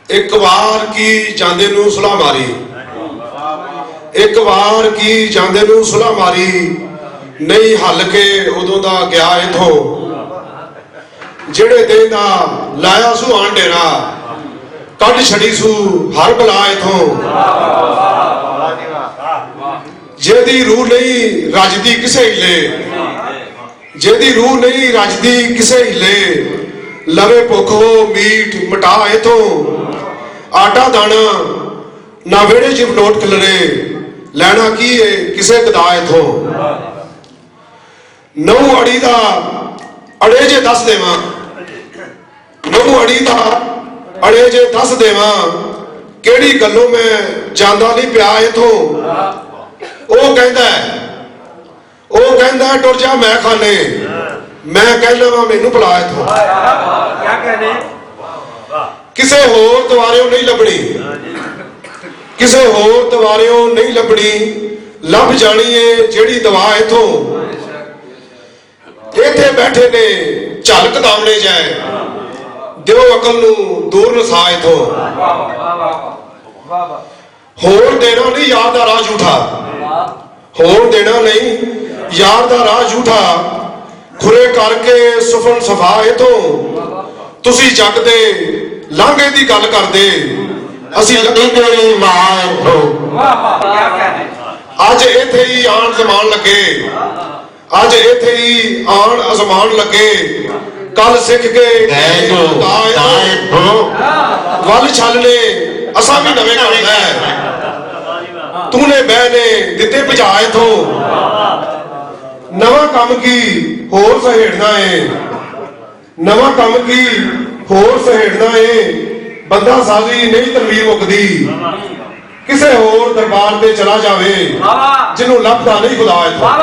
एक वार की जांदे नूं सुलह मारी, एक वार की जांदे नूं सुलह मारी, नहीं हल के उदों दा गया इथों, जेड़े दिन दा लाया सू आन डेरा, कढ़ छड़ी सू हर बला इथों। जेदी रूह नहीं रजदी किसे हिले, जेदी रूह नहीं रजदी किसे हिले, लवे भुख हो मीठ मिटा इथों। आटा दाना ना वेड़े च नोट खिलरे, लैना की है किसे गदा इथों। नौ अड़ी दा अड़े जे दस देवां, नौ अड़ी दा अड़े जे दस देवां, केड़ी गल्लों मैं जांदा नहीं पिया इथों। ਉਹ ਕਹਿੰਦਾ ਟੁਰ ਜਾ ਮੈਂ ਖਾਨੇ, ਮੈਂ ਕਹਿੰਦਾ ਵਾ ਮੈਨੂੰ ਬੁਲਾ ਇਥੋਂ। ਕਿਸੇ ਹੋਰ ਦੁਆਰਿਓਂ ਨਹੀਂ ਲੱਭਣੀ, ਕਿਸੇ ਹੋਰ ਦੁਆਰਿਓਂ ਨਹੀਂ ਲੱਭਣੀ, ਲੱਭ ਜਾਣੀ ਏ ਜਿਹੜੀ ਦਵਾ ਇਥੋਂ। ਇੱਥੇ ਬੈਠੇ ਨੇ ਝਲਕ ਦਾਵਣੇ ਜਾਏ, ਦਿਓ ਅਕਲ ਨੂੰ ਦੂਰ ਨਸਾ ਇਥੋਂ। ਹੋਰ ਦੇਣਾ ਨਹੀਂ ਯਾਰ ਦਾ ਰਾਹ ਝੂਠਾ, होर देना नहीं यार दा राह झूठा, खुरे करके सुफन सफा इथों। तुसी जग दे लांघे दी गल करदे, असीं लंघे मां इथों। अज इत्थे ही आण जमान लगे, अज इत्थे ही आण अजमान लगे, कल सिख के वल छलने असां भी नवे काम है। तूने बहने दिते भजा इथों, नवा कम की होर सहेड़ना है, नवा कम की होर सहेड़ना है। बंदा साजी नहीं तनवीर मुकदी, किसे होर दरबार ते चला जावे, जिन्हों लभदा नहीं खुदा इथों।